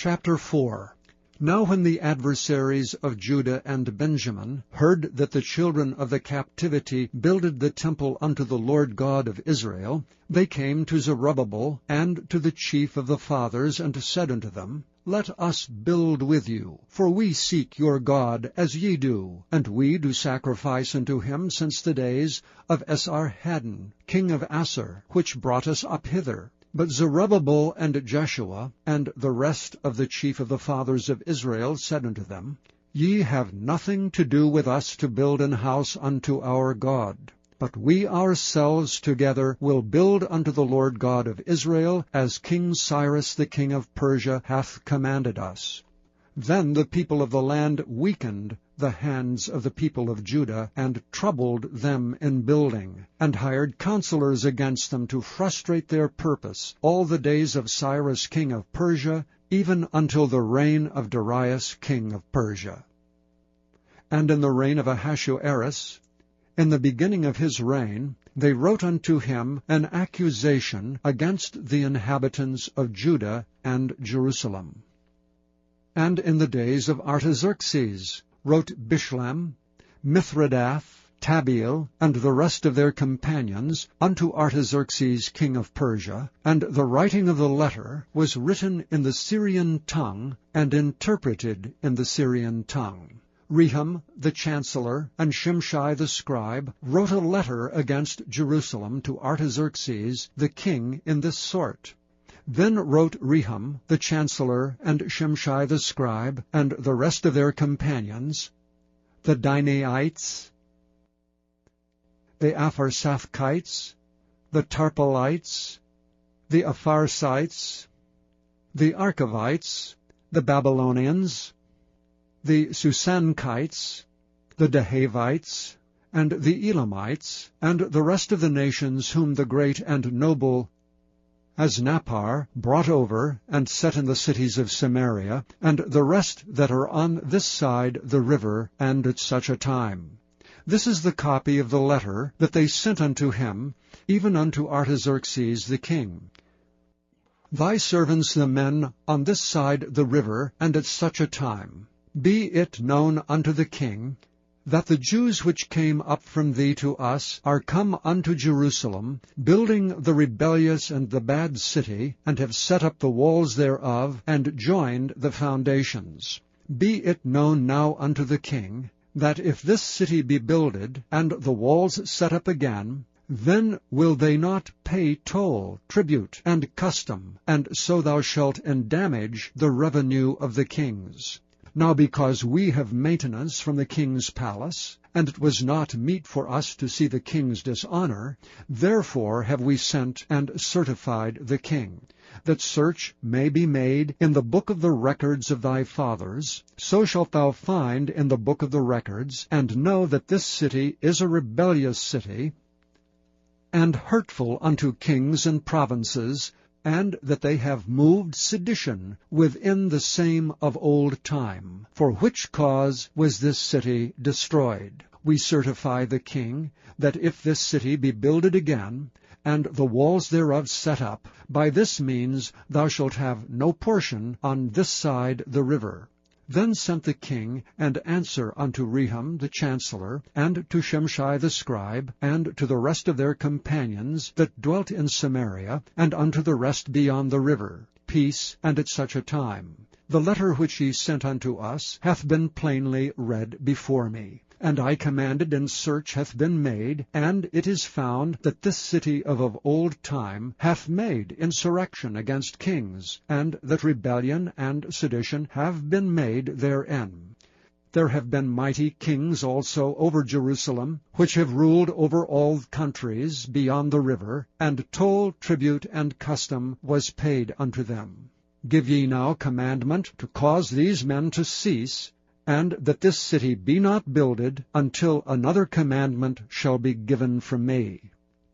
Chapter 4. Now when the adversaries of Judah and Benjamin heard that the children of the captivity builded the temple unto the Lord God of Israel, they came to Zerubbabel and to the chief of the fathers, and said unto them, Let us build with you, for we seek your God as ye do, and we do sacrifice unto him since the days of Esarhaddon, king of Assur, which brought us up hither. But Zerubbabel and Jeshua and the rest of the chief of the fathers of Israel said unto them, Ye have nothing to do with us to build an house unto our God, but we ourselves together will build unto the Lord God of Israel, as King Cyrus the king of Persia hath commanded us. Then the people of the land weakened the hands of the people of Judah, and troubled them in building, and hired counselors against them to frustrate their purpose, all the days of Cyrus king of Persia, even until the reign of Darius king of Persia. And in the reign of Ahasuerus, in the beginning of his reign, they wrote unto him an accusation against the inhabitants of Judah and Jerusalem. And in the days of Artaxerxes wrote Bishlam, Mithredath, Tabeel, and the rest of their companions unto Artaxerxes king of Persia, and the writing of the letter was written in the Syrian tongue, and interpreted in the Syrian tongue. Rehum the chancellor and Shimshai the scribe wrote a letter against Jerusalem to Artaxerxes the king in this sort. Then wrote Rehum the chancellor and Shimshai the scribe and the rest of their companions, the Dinaites, the Apharsachkites, the Tarpelites, the Apharsites, the Archavites, the Babylonians, the Susankites, the Dahavites, and the Elamites, and the rest of the nations whom the great and noble Asnappar brought over, and set in the cities of Samaria, and the rest that are on this side the river, and at such a time. This is the copy of the letter that they sent unto him, even unto Artaxerxes the king. Thy servants the men on this side the river, and at such a time. Be it known unto the king, that the Jews which came up from thee to us are come unto Jerusalem, building the rebellious and the bad city, and have set up the walls thereof, and joined the foundations. Be it known now unto the king, that if this city be builded, and the walls set up again, then will they not pay toll, tribute, and custom, and so thou shalt endamage the revenue of the kings. Now because we have maintenance from the king's palace, and it was not meet for us to see the king's dishonor, therefore have we sent and certified the king, that search may be made in the book of the records of thy fathers. So shalt thou find in the book of the records, and know that this city is a rebellious city, and hurtful unto kings and provinces, and that they have moved sedition within the same of old time, for which cause was this city destroyed. We certify the king, that if this city be builded again, and the walls thereof set up, by this means thou shalt have no portion on this side the river. Then sent the king an answer unto Rehum the chancellor, and to Shimshai the scribe, and to the rest of their companions that dwelt in Samaria, and unto the rest beyond the river, peace, and at such a time. The letter which he sent unto us hath been plainly read before me. And I commanded, and search hath been made, and it is found that this city of old time hath made insurrection against kings, and that rebellion and sedition have been made therein. There have been mighty kings also over Jerusalem, which have ruled over all countries beyond the river, and toll, tribute, and custom was paid unto them. Give ye now commandment to cause these men to cease, and that this city be not builded, until another commandment shall be given from me.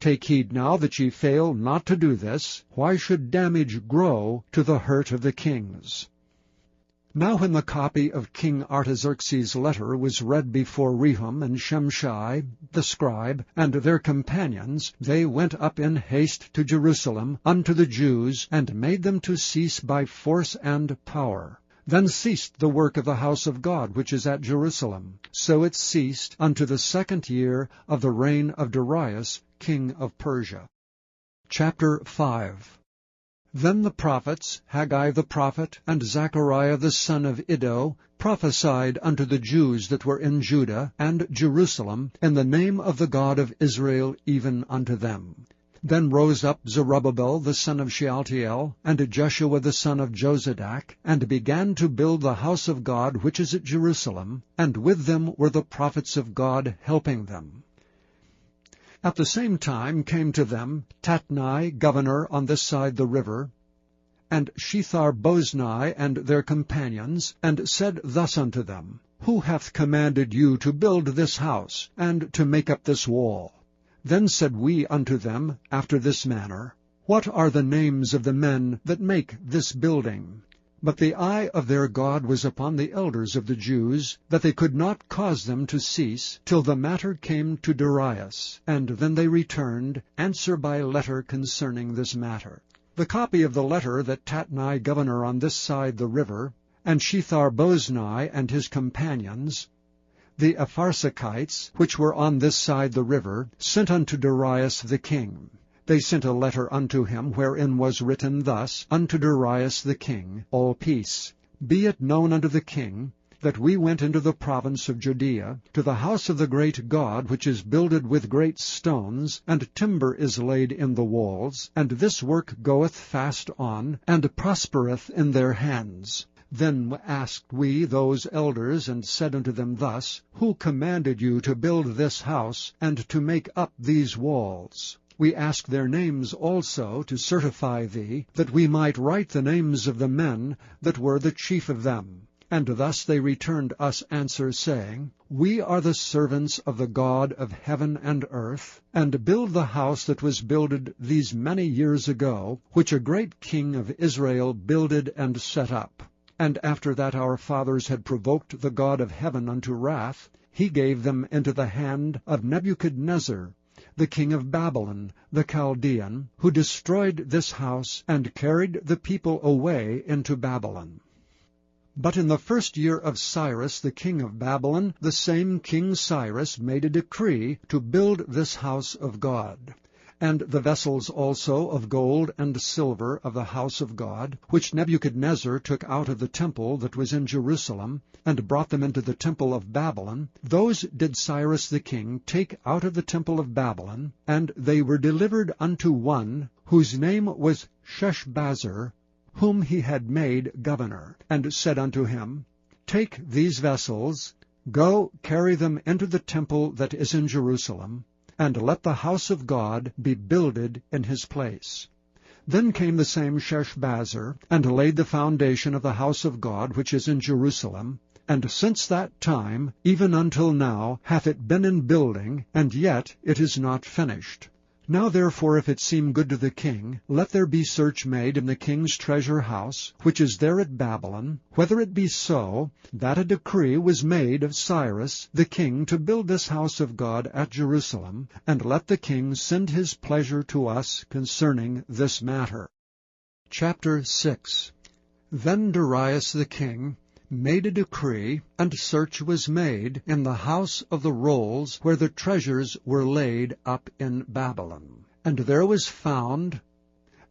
Take heed now that ye fail not to do this. Why should damage grow to the hurt of the kings? Now when the copy of King Artaxerxes' letter was read before Rehum and Shimshai the scribe and their companions, they went up in haste to Jerusalem unto the Jews, and made them to cease by force and power. Then ceased the work of the house of God which is at Jerusalem. So it ceased unto the 2nd year of the reign of Darius king of Persia. Chapter 5. Then the prophets, Haggai the prophet, and Zechariah the son of Iddo, prophesied unto the Jews that were in Judah and Jerusalem in the name of the God of Israel, even unto them. Then rose up Zerubbabel the son of Shealtiel, and Jeshua the son of Jozadak, and began to build the house of God which is at Jerusalem, and with them were the prophets of God helping them. At the same time came to them Tatnai, governor on this side the river, and Shethar-boznai and their companions, and said thus unto them, Who hath commanded you to build this house, and to make up this wall? Then said we unto them after this manner, What are the names of the men that make this building? But the eye of their God was upon the elders of the Jews, that they could not cause them to cease, till the matter came to Darius. And then they returned, answer by letter concerning this matter. The copy of the letter that Tatnai, governor on this side the river, and Shethar-boznai and his companions, the Apharsachites, which were on this side the river, sent unto Darius the king. They sent a letter unto him, wherein was written thus, Unto Darius the king, all peace. Be it known unto the king, that we went into the province of Judea, to the house of the great God, which is builded with great stones, and timber is laid in the walls, and this work goeth fast on, and prospereth in their hands. Then asked we those elders, and said unto them thus, Who commanded you to build this house, and to make up these walls? We asked their names also, to certify thee, that we might write the names of the men that were the chief of them. And thus they returned us answer, saying, We are the servants of the God of heaven and earth, and build the house that was builded these many years ago, which a great king of Israel builded and set up. And after that our fathers had provoked the God of heaven unto wrath, he gave them into the hand of Nebuchadnezzar, the king of Babylon, the Chaldean, who destroyed this house, and carried the people away into Babylon. But in the 1st year of Cyrus the king of Babylon, the same King Cyrus made a decree to build this house of God. And the vessels also of gold and silver of the house of God, which Nebuchadnezzar took out of the temple that was in Jerusalem, and brought them into the temple of Babylon, those did Cyrus the king take out of the temple of Babylon, and they were delivered unto one, whose name was Sheshbazzar, whom he had made governor, and said unto him, Take these vessels, go carry them into the temple that is in Jerusalem, and let the house of God be builded in his place. Then came the same Sheshbazzar, and laid the foundation of the house of God which is in Jerusalem, and since that time, even until now, hath it been in building, and yet it is not finished. Now therefore, if it seem good to the king, let there be search made in the king's treasure house, which is there at Babylon, whether it be so, that a decree was made of Cyrus the king to build this house of God at Jerusalem, and let the king send his pleasure to us concerning this matter. Chapter 6. Then Darius the king made a decree, and search was made in the house of the rolls, where the treasures were laid up in Babylon. And there was found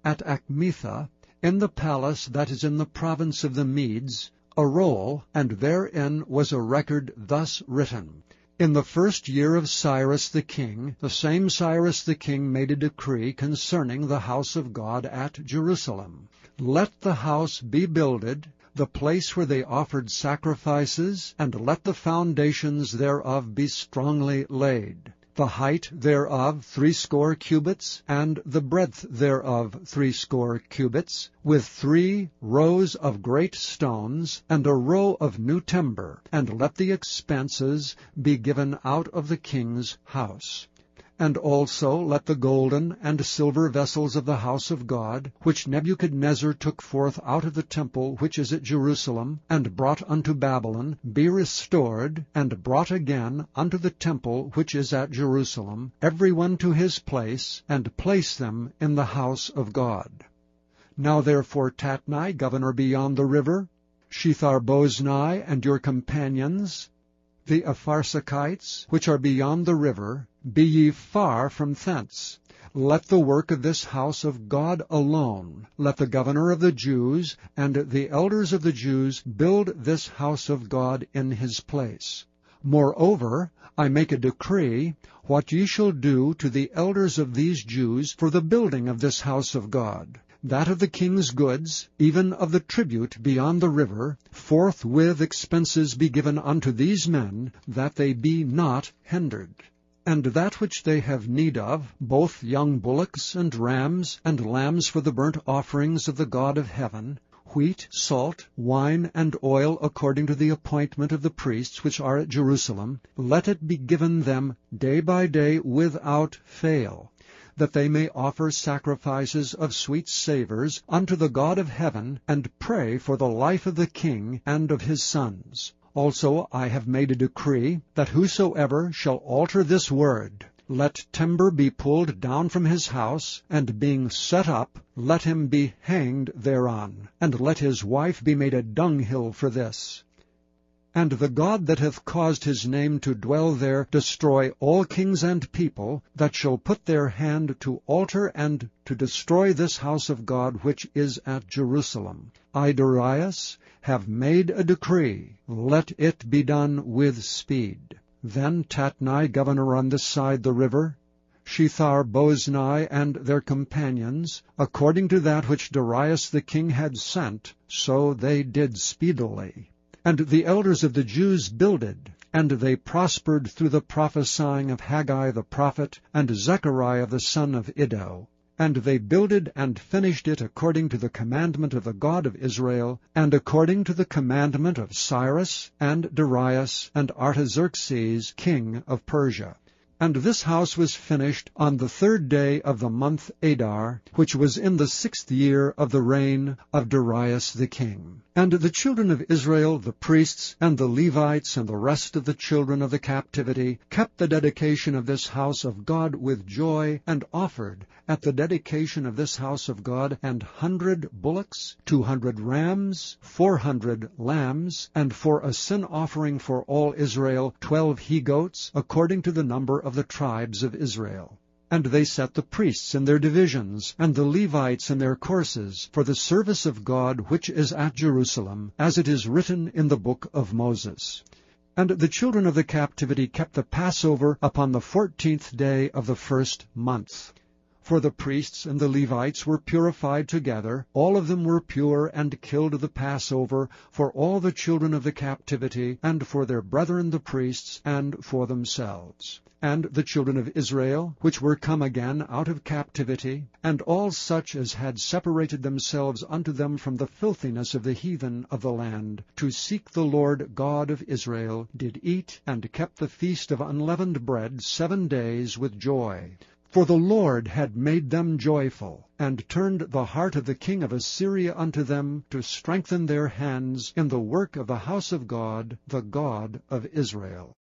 at Achmetha, in the palace that is in the province of the Medes, a roll, and therein was a record thus written, In the 1st year of Cyrus the king, the same Cyrus the king made a decree concerning the house of God at Jerusalem. Let the house be builded, the place where they offered sacrifices, and let the foundations thereof be strongly laid. The height thereof 60 cubits, and the breadth thereof 60 cubits, with 3 rows of great stones, and a row of new timber, and let the expenses be given out of the king's house. And also let the golden and silver vessels of the house of God, which Nebuchadnezzar took forth out of the temple which is at Jerusalem, and brought unto Babylon, be restored, and brought again unto the temple which is at Jerusalem, every one to his place, and place them in the house of God. Now therefore Tatnai, governor beyond the river, Shethar-boznai and your companions, the Apharsachites, which are beyond the river, be ye far from thence. Let the work of this house of God alone, let the governor of the Jews and the elders of the Jews build this house of God in his place. Moreover, I make a decree, what ye shall do to the elders of these Jews for the building of this house of God, that of the king's goods, even of the tribute beyond the river, forthwith expenses be given unto these men, that they be not hindered. And that which they have need of, both young bullocks and rams and lambs for the burnt offerings of the God of heaven, wheat, salt, wine, and oil, according to the appointment of the priests which are at Jerusalem, let it be given them day by day without fail, that they may offer sacrifices of sweet savours unto the God of heaven, and pray for the life of the king and of his sons. Also I have made a decree, that whosoever shall alter this word, let timber be pulled down from his house, and being set up, let him be hanged thereon, and let his wife be made a dunghill for this. And the God that hath caused his name to dwell there destroy all kings and people that shall put their hand to alter and to destroy this house of God which is at Jerusalem. I, Darius, have made a decree, let it be done with speed. Then Tatnai, governor on this side the river, Shethar-boznai and their companions, according to that which Darius the king had sent, so they did speedily. And the elders of the Jews builded, and they prospered through the prophesying of Haggai the prophet, and Zechariah the son of Iddo. And they builded and finished it according to the commandment of the God of Israel, and according to the commandment of Cyrus, and Darius, and Artaxerxes, king of Persia. And this house was finished on the 3rd day of the month Adar, which was in the 6th year of the reign of Darius the king. And the children of Israel, the priests, and the Levites, and the rest of the children of the captivity, kept the dedication of this house of God with joy, and offered at the dedication of this house of God 100 bullocks, 200 rams, 400 lambs, and for a sin offering for all Israel 12 he-goats, according to the number of the tribes of Israel. And they set the priests in their divisions, and the Levites in their courses, for the service of God which is at Jerusalem, as it is written in the book of Moses. And the children of the captivity kept the Passover upon the 14th day of the 1st month. For the priests and the Levites were purified together, all of them were pure, and killed the Passover for all the children of the captivity, and for their brethren the priests, and for themselves. And the children of Israel, which were come again out of captivity, and all such as had separated themselves unto them from the filthiness of the heathen of the land, to seek the Lord God of Israel, did eat and kept the feast of unleavened bread 7 days with joy. For the Lord had made them joyful, and turned the heart of the king of Assyria unto them, to strengthen their hands in the work of the house of God, the God of Israel.